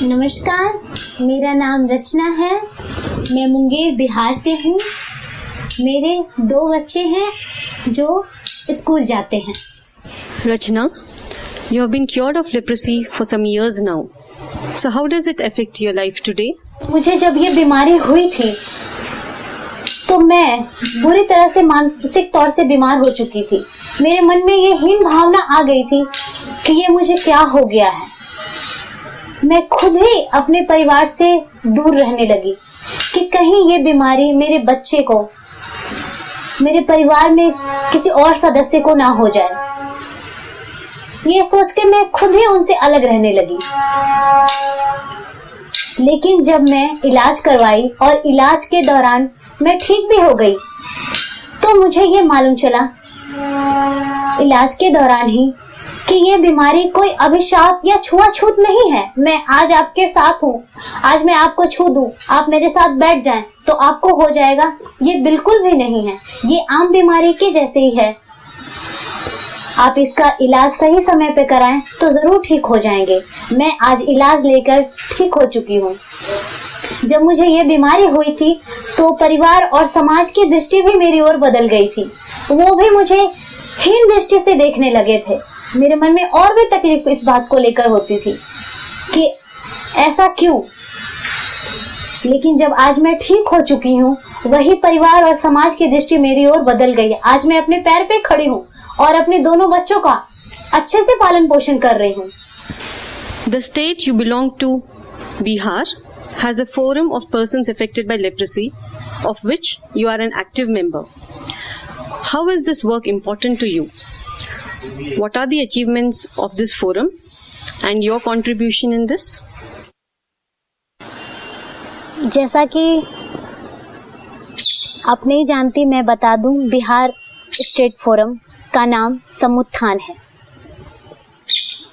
नमस्कार, मेरा नाम रचना है। मैं मुंगेर बिहार से हूँ। मेरे 2 बच्चे हैं जो स्कूल जाते हैं। Rachna, you have been cured of leprosy for some years now. So how does it affect your life today? मुझे जब ये बीमारी हुई थी तो मैं बुरी तरह से मानसिक तौर से बीमार हो चुकी थी। मेरे मन में ये हीन भावना आ गई थी कि ये मुझे क्या हो गया है। मैं खुद ही अपने परिवार से दूर रहने लगी कि कहीं ये बीमारी मेरे बच्चे को, मेरे परिवार में किसी और सदस्य को ना हो जाए। ये सोच के मैं खुद ही उनसे अलग रहने लगी। लेकिन जब मैं इलाज करवाई और इलाज के दौरान मैं ठीक भी हो गई तो मुझे ये मालूम चला इलाज के दौरान ही कि ये बीमारी कोई अभिशाप या छुआछूत नहीं है। मैं आज आपके साथ हूँ, आज मैं आपको छू दूं, आप मेरे साथ बैठ जाएं तो आपको हो जाएगा, ये बिल्कुल भी नहीं है। ये आम बीमारी के जैसे ही है। आप इसका इलाज सही समय पे कराएं तो जरूर ठीक हो जाएंगे। मैं आज इलाज लेकर ठीक हो चुकी हूँ। जब मुझे ये बीमारी हुई थी तो परिवार और समाज की दृष्टि भी मेरी ओर बदल गई थी। वो भी मुझे हीन दृष्टि से देखने लगे थे। मेरे मन में और भी तकलीफ इस बात को लेकर होती थी कि ऐसा क्यों। लेकिन जब आज मैं ठीक हो चुकी हूँ, वही परिवार और समाज की दृष्टि मेरी ओर बदल गई। आज मैं अपने पैर पे खड़ी हूँ और अपने दोनों बच्चों का अच्छे से पालन पोषण कर रही हूँ। The state you belong to, Bihar, has a forum of persons affected by leprosy, of which you are an active member. How is this work important to you? What are the achievements of this forum and your contribution in this? जैसा कि आप नहीं जानती, मैं बता दूं, Bihar state forum का नाम समुत्थान है।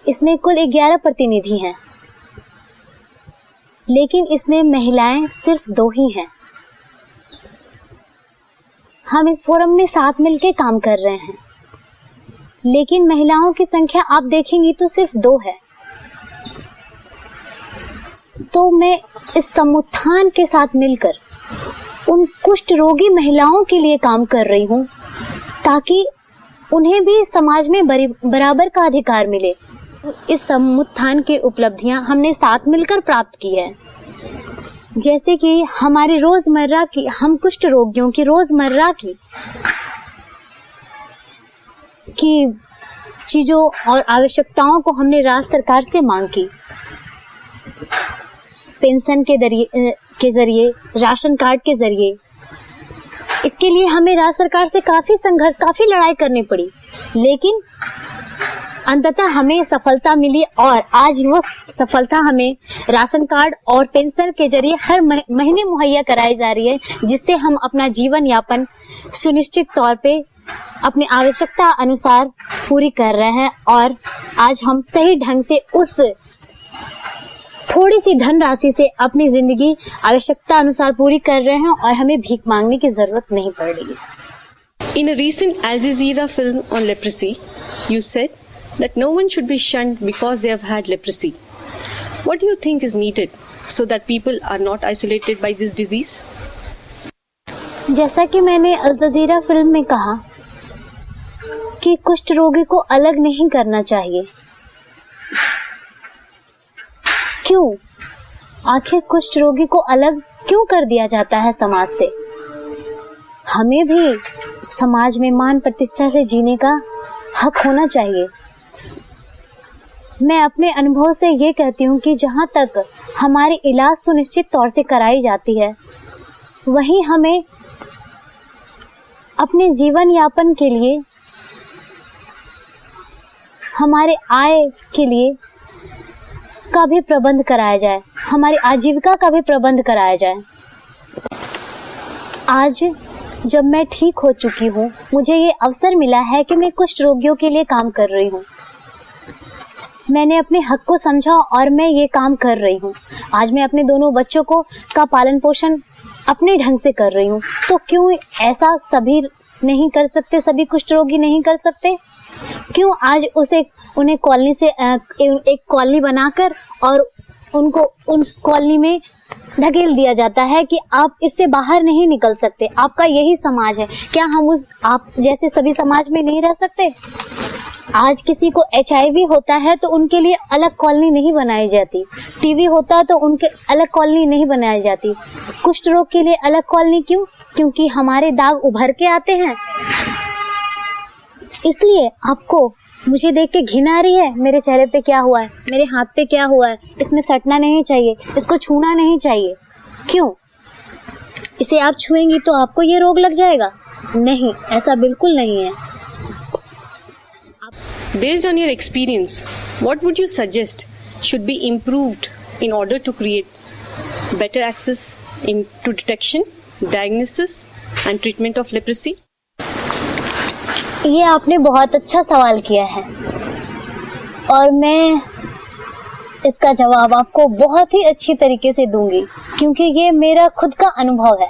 इसमें कुल 11 प्रतिनिधि हैं, लेकिन इसमें महिलाएं सिर्फ 2 ही हैं। हम इस फोरम में साथ मिलकर काम कर रहे हैं, लेकिन महिलाओं की संख्या आप देखेंगी तो सिर्फ 2 है। तो मैं इस समुत्थान के साथ मिलकर उन कुष्ठ रोगी महिलाओं के लिए काम कर रही हूँ, ताकि उन्हें भी समाज में बराबर का अधिकार मिले। इस समुत्थान की उपलब्धियां हमने साथ मिलकर प्राप्त की है। जैसे कि हमारी रोजमर्रा की, हम कुष्ठ रोगियों की रोजमर्रा की चीजों और आवश्यकताओं को हमने राज्य सरकार से मांग की। पेंशन के जरिए, राशन कार्ड के जरिए। इसके लिए हमें राज्य सरकार से काफी संघर्ष, काफी लड़ाई करनी पड़ी, लेकिन अंततः हमें सफलता मिली और आज वो सफलता हमें राशन कार्ड और पेंशन के जरिए हर महीने मुहैया कराई जा रही है, जिससे हम अपना जीवन यापन सुनिश्चित तौर पे अपनी आवश्यकता अनुसार पूरी कर रहे हैं। और आज हम सही ढंग से उस थोड़ी सी धनराशि से अपनी जिंदगी आवश्यकता अनुसार पूरी कर रहे हैं और हमें भीख मांगने की जरूरत नहीं पड़ रही है। In a recent Al Jazeera film on leprosy, you said that no one should be shunned because they have had leprosy. What do you think is needed so that people are not isolated by this disease? जैसा कि मैंने अल जजीरा film में कहा कि कुष्ठ रोगी को अलग नहीं करना चाहिए। क्यों? आखिर कुष्ठ रोगी को अलग क्यों कर दिया जाता है समाज से? हमें भी समाज में मान प्रतिष्ठा से जीने का हक होना चाहिए। मैं अपने अनुभव से ये कहती हूँ कि जहाँ तक हमारी इलाज सुनिश्चित तौर से कराई जाती है, वहीं हमें अपने जीवन यापन के लिए, हमारे आय के लिए का भी प्रबंध कराया जाए, हमारी आजीविका का भी प्रबंध कराया जाए। आज जब मैं ठीक हो चुकी हूँ, मुझे ये अवसर मिला है कि मैं कुष्ठ रोगियों के लिए काम कर रही हूँ। मैंने अपने हक को समझा और मैं ये काम कर रही हूँ। आज मैं अपने दोनों बच्चों का पालन पोषण अपने ढंग से कर रही हूँ। तो क्यों ऐसा सभी नहीं कर सकते, सभी कुष्ठ रोगी नहीं कर सकते? क्यों आज उन्हें कॉलोनी से एक कॉलोनी बनाकर और उनको उस कॉलोनी में धकेल दिया जाता है कि आप इससे बाहर नहीं निकल सकते, आपका यही समाज है। क्या हम उस आप जैसे सभी समाज में नहीं रह सकते? आज किसी को HIV होता है तो उनके लिए अलग कॉलोनी नहीं बनाई जाती, टीबी होता है तो उनके अलग कॉलोनी नहीं बनाई जाती, कुष्ठ रोग के लिए अलग कॉलोनी क्यों? क्योंकि हमारे दाग उभर के आते हैं। इसलिए आपको मुझे देख के घिन आ रही है, मेरे चेहरे पे क्या हुआ है, मेरे हाथ पे क्या हुआ है, इसमें सटना नहीं चाहिए, इसको छूना नहीं चाहिए। क्यों? इसे आप छुएंगी तो आपको ये रोग लग जाएगा? नहीं, ऐसा बिल्कुल नहीं है। Based on your experience, what would you suggest should be improved in order to create better access to detection, diagnosis and treatment of leprosy? ये आपने बहुत अच्छा सवाल किया है और मैं इसका जवाब आपको बहुत ही अच्छी तरीके से दूंगी, क्योंकि ये मेरा खुद का अनुभव है।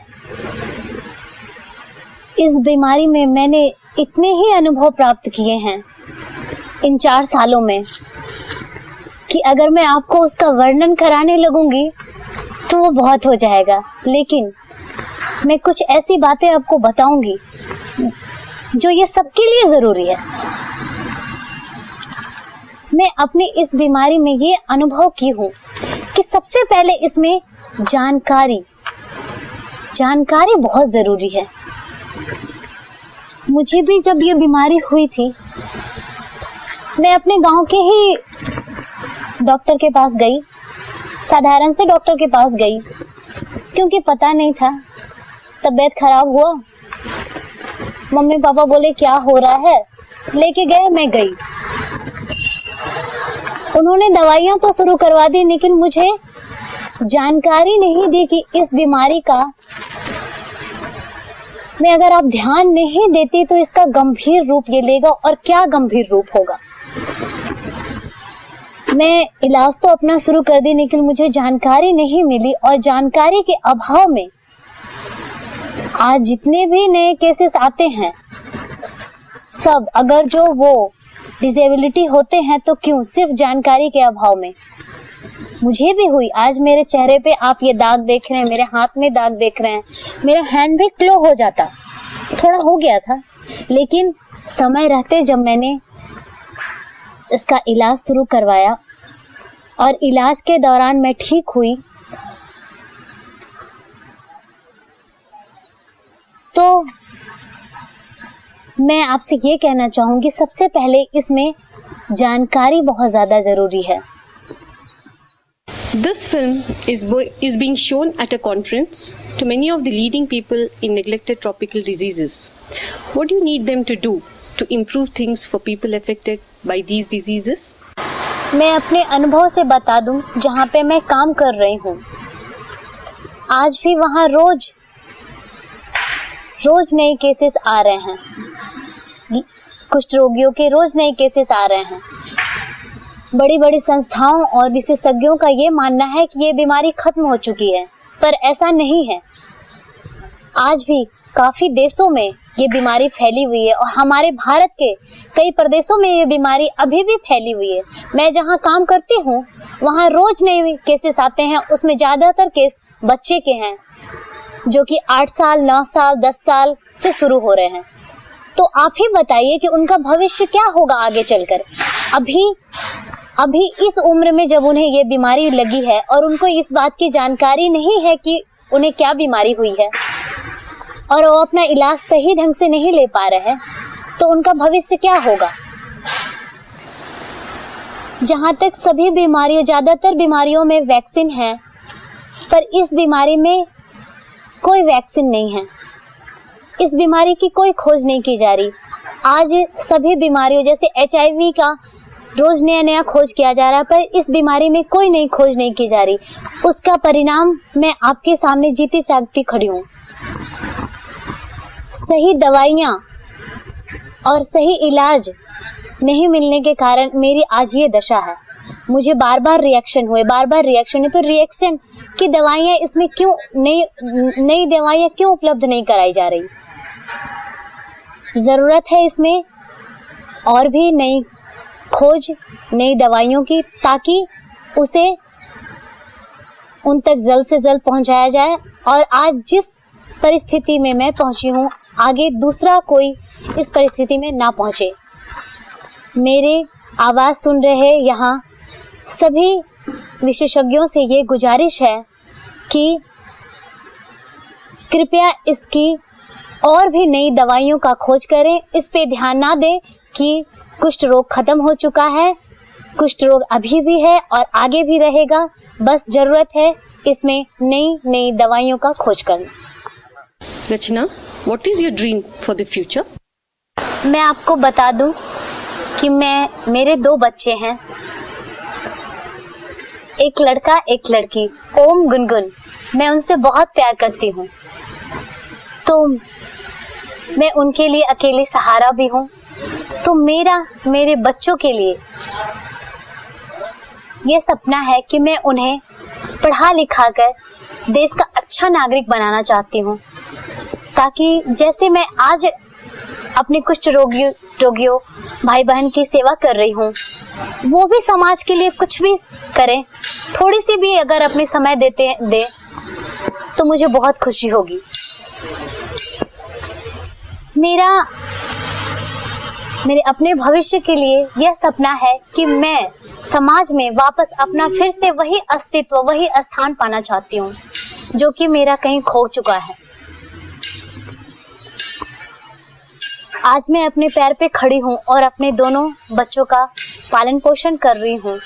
इस बीमारी में मैंने इतने ही अनुभव प्राप्त किए हैं इन 4 सालों में कि अगर मैं आपको उसका वर्णन कराने लगूंगी तो वो बहुत हो जाएगा, लेकिन मैं कुछ ऐसी बातें आपको बताऊंगी जो ये सबके लिए जरूरी है। मैं अपनी इस बीमारी में ये अनुभव की हूँ कि सबसे पहले इसमें जानकारी बहुत जरूरी है। मुझे भी जब ये बीमारी हुई थी, मैं अपने गांव के ही डॉक्टर के पास गई, साधारण से डॉक्टर के पास गई, क्योंकि पता नहीं था। तबीयत खराब हुआ, मम्मी पापा बोले क्या हो रहा है, लेके गए, मैं गई। उन्होंने दवाइयां तो शुरू करवा दी, लेकिन मुझे जानकारी नहीं दी कि इस बीमारी का में अगर आप ध्यान नहीं देती तो इसका गंभीर रूप ये लेगा, और क्या गंभीर रूप होगा। मैं इलाज तो अपना शुरू कर दी, लेकिन मुझे जानकारी नहीं मिली, और जानकारी के अभाव में आज जितने भी नए केसेस आते हैं सब, अगर जो वो डिसेबिलिटी होते हैं तो क्यों? सिर्फ जानकारी के अभाव में। मुझे भी हुई। आज मेरे चेहरे पे आप ये दाग देख रहे हैं, मेरे हाथ में दाग देख रहे हैं, मेरा हैंड भी क्लो हो जाता, थोड़ा हो गया था, लेकिन समय रहते जब मैंने इसका इलाज शुरू करवाया और इलाज के दौरान मैं ठीक हुई, तो मैं आपसे ये कहना चाहूंगी, सबसे पहले इसमें जानकारी बहुत ज्यादा जरूरी है। This film is being shown at a conference to many of the leading people in neglected tropical diseases. What do you need them to do to improve things for people affected by these diseases? मैं अपने अनुभव से बता दूं, जहाँ पे मैं काम कर रही हूँ, आज भी वहाँ रोज नए केसेस आ रहे हैं, कुष्ठ रोगियों के रोज नए केसेस आ रहे हैं। बड़ी बड़ी संस्थाओं और विशेषज्ञों का ये मानना है कि ये बीमारी खत्म हो चुकी है, पर ऐसा नहीं है। आज भी काफी देशों में ये बीमारी फैली हुई है, और हमारे भारत के कई प्रदेशों में ये बीमारी अभी भी फैली हुई है। मैं जहाँ काम करती हूँ वहाँ रोज नए केसेस आते हैं, उसमें ज्यादातर केस बच्चे के हैं, जो कि 8 साल, 9 साल, 10 साल से शुरू हो रहे हैं। तो आप ही बताइए कि उनका भविष्य क्या होगा आगे चलकर। अभी इस उम्र में जब उन्हें ये बीमारी लगी है और उनको इस बात की जानकारी नहीं है कि उन्हें क्या बीमारी हुई है, और वो अपना इलाज सही ढंग से नहीं ले पा रहे हैं, तो उनका भविष्य क्या होगा। जहाँ तक सभी बीमारियों, ज्यादातर बीमारियों में वैक्सीन है, पर इस बीमारी में कोई वैक्सीन नहीं है। इस बीमारी की कोई खोज नहीं की जा रही। आज सभी बीमारियों जैसे HIV का रोज नया खोज किया जा रहा है, पर इस बीमारी में कोई नई खोज नहीं की जा रही। उसका परिणाम मैं आपके सामने जीती जागती खड़ी हूँ। सही दवाइयाँ और सही इलाज नहीं मिलने के कारण मेरी आज ये दशा है। मुझे बार बार रिएक्शन हुए, तो रिएक्शन की दवाइयाँ इसमें क्यों नई दवाइयाँ क्यों उपलब्ध नहीं कराई जा रही। जरूरत है इसमें और भी नई खोज, नई दवाइयों की, ताकि उसे उन तक जल्द से जल्द पहुंचाया जाए और आज जिस परिस्थिति में मैं पहुंची हूं, आगे दूसरा कोई इस परिस्थिति में ना पहुंचे। मेरे आवाज सुन रहे यहाँ सभी विशेषज्ञों से ये गुजारिश है कि कृपया इसकी और भी नई दवाइयों का खोज करें। इस पे ध्यान ना दें कि कुष्ठ रोग खत्म हो चुका है, कुष्ठ रोग अभी भी है और आगे भी रहेगा। बस जरूरत है इसमें नई नई दवाइयों का खोज करना। रचना, what is your dream for the future? मैं आपको बता दूं कि मेरे 2 बच्चे हैं, एक लड़का एक लड़की, ओम गुनगुन। मैं उनसे बहुत प्यार करती हूँ, तो मैं उनके लिए अकेली सहारा भी हूँ। तो मेरे बच्चों के लिए ये सपना है कि मैं उन्हें पढ़ा लिखा कर देश का अच्छा नागरिक बनाना चाहती हूँ, ताकि जैसे मैं आज अपने कुष्ठ रोगियों भाई बहन की सेवा कर रही हूँ, वो भी समाज के लिए कुछ भी करें, थोड़ी सी भी अगर अपने समय दे तो मुझे बहुत खुशी होगी। मेरे अपने भविष्य के लिए यह सपना है कि मैं समाज में वापस अपना फिर से वही अस्तित्व, वही स्थान पाना चाहती हूँ जो कि मेरा कहीं खो चुका है। आज मैं अपने पैर पे खड़ी हूँ और अपने दोनों बच्चों का पालन पोषण कर रही हूँ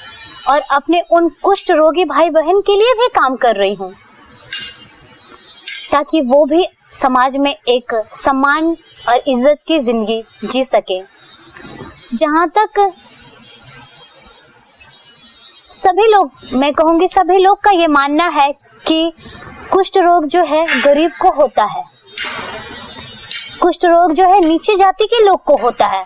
और अपने उन कुष्ठ रोगी भाई बहन के लिए भी काम कर रही हूँ, ताकि वो भी समाज में एक सम्मान और इज्जत की जिंदगी जी सके। जहाँ तक मैं कहूँगी सभी लोग का ये मानना है कि कुष्ठ रोग जो है गरीब को होता है, कुष्ठ रोग जो है नीचे जाति के लोग को होता है।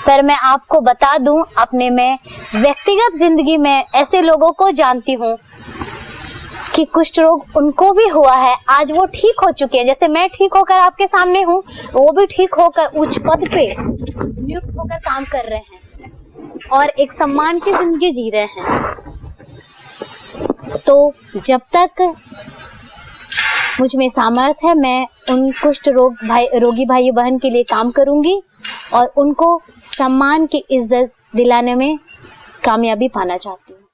पर मैं आपको बता दूं, अपने में व्यक्तिगत जिंदगी में ऐसे लोगों को जानती हूँ कि कुष्ठ रोग उनको भी हुआ है, आज वो ठीक हो चुके हैं। जैसे मैं ठीक होकर आपके सामने हूँ, वो भी ठीक होकर उच्च पद पे नियुक्त होकर काम कर रहे हैं और एक सम्मान की जिंदगी जी रहे हैं। तो जब तक मुझ में सामर्थ्य है, मैं उन कुष्ठ रोगी भाई बहन के लिए काम करूंगी और उनको सम्मान की इज्जत दिलाने में कामयाबी पाना चाहती हूँ।